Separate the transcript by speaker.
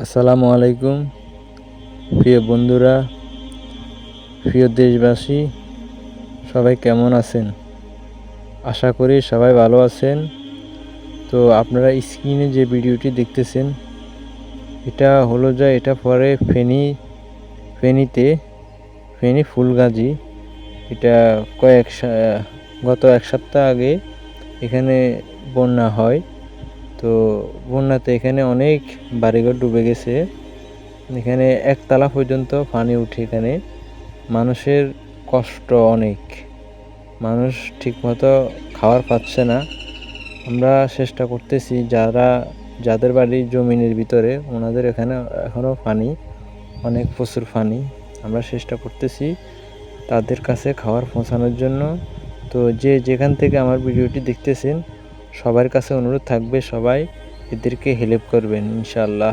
Speaker 1: আসসালামু আলাইকুম প্রিয় বন্ধুরা, প্রিয় দেশবাসী, সবাই কেমন আছেন? আশা করি সবাই ভালো আছেন। তো আপনারা স্ক্রিনে যে ভিডিওটি দেখতেছেন, এটা পরে ফেনীতে ফেনী ফুলগাজী। এটা গত এক সপ্তাহ আগে এখানে বন্যা হয়। তো বন্যাতে এখানে অনেক বাড়িঘর ডুবে গেছে। এখানে একতলা পর্যন্ত পানি উঠে। এখানে মানুষের কষ্ট অনেক। মানুষ ঠিকমতো খাবার পাচ্ছে না। আমরা চেষ্টা করতেছি যাদের বাড়ি জমিনের ভিতরে, ওনাদের এখানে এখনও অনেক প্রচুর পানি। আমরা চেষ্টা করতেছি তাদের কাছে খাবার পৌঁছানোর জন্য। তো যেখান থেকে আমার ভিডিওটি দেখতেছেন, সবার কাছে অনুরোধ থাকবে, সবাই এদেরকে হেল্প করবেন ইনশাআল্লাহ।